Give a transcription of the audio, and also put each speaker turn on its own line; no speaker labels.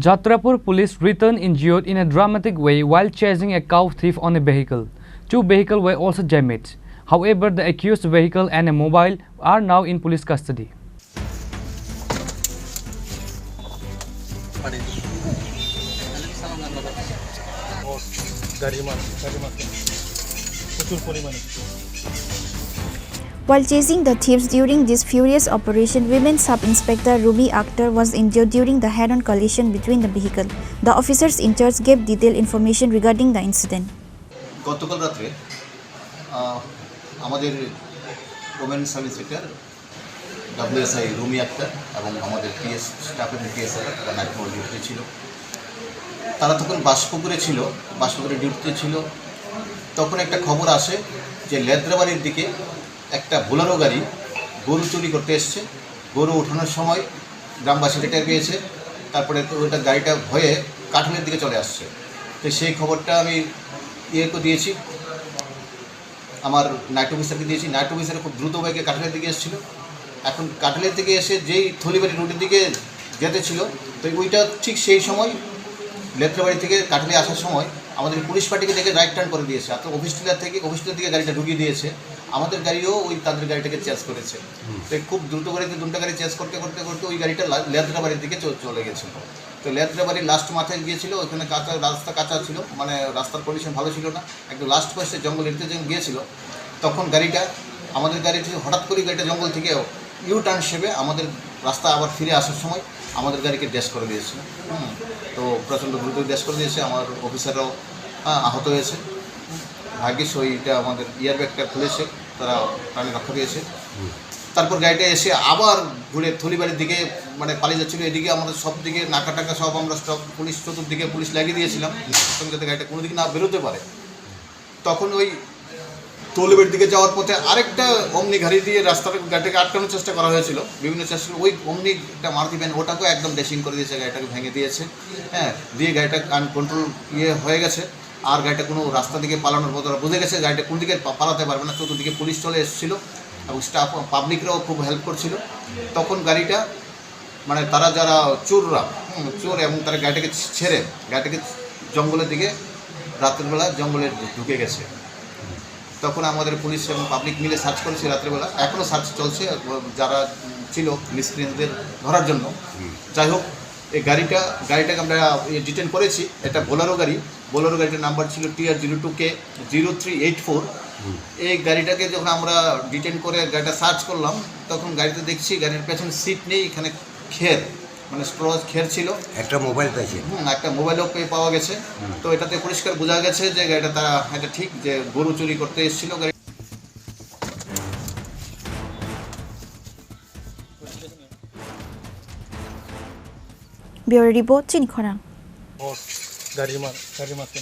Jatrapur police returned injured in a dramatic way while chasing a cow thief on a vehicle. Two vehicles were also damaged. However, the accused vehicle and a mobile are now in police custody.
While chasing the thieves during this furious operation, Women Sub-Inspector Ruby Akhtar was injured during the head-on collision between the vehicle. The officers in charge gave detailed information regarding the incident.
গতকাল রাতে আমাদের women sub inspector WSI Rumi Akhtar এবং আমাদের PS স্টাফের PSR তারা night mode ডিউটিতে ছিল। তারা তখন বাসপুকুরে ডিউটিতে ছিল। তখন একটা খবর আসে যে লেদ্রাবাড়ির দিকে একটা বোলেরো গাড়ি গরু চুরি করতে এসছে। গরু ওঠানোর সময় গ্রামবাসী টের পেয়েছে। তারপরে ওইটা গাড়িটা ভয়ে কাঠালের দিকে চলে আসছে। তো সেই খবরটা আমি দিয়েছি, আমার নাইট অফিসারকে দিয়েছি। নাইট অফিসার খুব দ্রুত বেগে কাঠালের দিকে এসেছিল। এখন কাঠালের দিকে এসে যেই থলিবাড়ি রুটের দিকে যেতে ছিল, তো ওইটা ঠিক সেই সময় লেত্রাবাড়ি থেকে কাঠালে আসার সময় আমাদের পুলিশ পার্টিকে দেখে রাইট টার্ন করে দিয়েছে। আর অফিসটিলার দিকে গাড়িটা ঢুকিয়ে দিয়েছে। আমাদের গাড়িও তাদের গাড়িটাকে চেঞ্জ করেছে। তো খুব দ্রুত করে দুটো গাড়ি চেঞ্জ করতে ওই গাড়িটা লেদ্রাবাড়ির দিকে চলে গেছিল। তো লেদ্রাবাড়ির লাস্ট মাথায় গিয়েছিল, ওইখানে রাস্তা কাঁচা ছিল, মানে রাস্তার কন্ডিশন ভালো ছিল না। একদম লাস্ট পাশে জঙ্গল এরিতে যখন গিয়েছিল, তখন আমাদের গাড়ি থেকে হঠাৎ করে গাড়িটা জঙ্গল থেকে ইউ টার্ন হিসেবে আমাদের রাস্তা আবার ফিরে আসার সময় আমাদের গাড়িকে ড্যাশ করে দিয়েছিল। তো প্রচণ্ড দ্রুত ড্যাশ করে দিয়েছে। আমার অফিসাররাও আহত হয়েছে। ভাগ্যিস ওইটা আমাদের ইয়ারব্যাগটা খুলেছে, তারা প্রাণে রক্ষা পেয়েছে। তারপর গাড়িটা এসে আবার ঘুরে থলিবাড়ির দিকে পালিয়ে যাচ্ছিলো। এদিকে আমাদের সব দিকে নাকা টাকা সব আমরা স্টপ পুলিশ চতুর্দিকে পুলিশ লাগিয়ে দিয়েছিলাম যাতে গাড়িটা কোনো দিকে না বেরোতে পারে। তখন ওই থলিবাড়ির দিকে যাওয়ার পথে আরেকটা অমনি গাড়ি দিয়ে গাড়িটাকে আটকানোর চেষ্টা করা হয়েছিল, বিভিন্ন চেষ্টা। ওই অমনি একটা মারুতি ভ্যান ওটাকেও একদম ড্যাশিং করে দিয়েছে, গাড়িটাকে ভেঙে দিয়েছে। দিয়ে গাড়িটা আনকন্ট্রোল হয়ে গেছে। আর গাড়িটা কোনো রাস্তা দিকে পালানোর মতো বুঝে গেছে গাড়িটা কোন দিকে পালাতে পারবে না। চতুর্দিকে পুলিশ চলে এসেছিলো এবং স্টাফ পাবলিকরাও খুব হেল্প করছিল। তখন গাড়িটা তারা যারা চোর এবং তারা গাড়িটাকে জঙ্গলের দিকে রাত্রিবেলা জঙ্গলে ঢুকে গেছে। তখন আমাদের পুলিশ এবং পাবলিক মিলে সার্চ করেছে রাত্রিবেলা। এখনও সার্চ চলছে যারা ছিল মিসক্রিয়েন্টদের ধরার জন্য। যাই হোক, এই গাড়িটাকে আমরা ডিটেন করেছি। এটা বোলেরো গাড়িটার নাম্বার ছিল TR02K0384। এই গাড়িটাকে যখন আমরা ডিটেন করে গাড়িটা সার্চ করলাম, তখন গাড়িতে দেখছি গাড়ির পেছনে সিট নেই, এখানে খের স্ট্রজ খের ছিল।
একটা মোবাইল পেয়েছে,
একটা মোবাইলও পাওয়া গেছে। তো এটাতে পরিষ্কার বোঝা গেছে যে গাড়িটা এটা ঠিক যে গরু চুরি করতে এসেছিল।
ব্যুরো রিপোর্ট চিনিখরা।
গাড়ি মারতে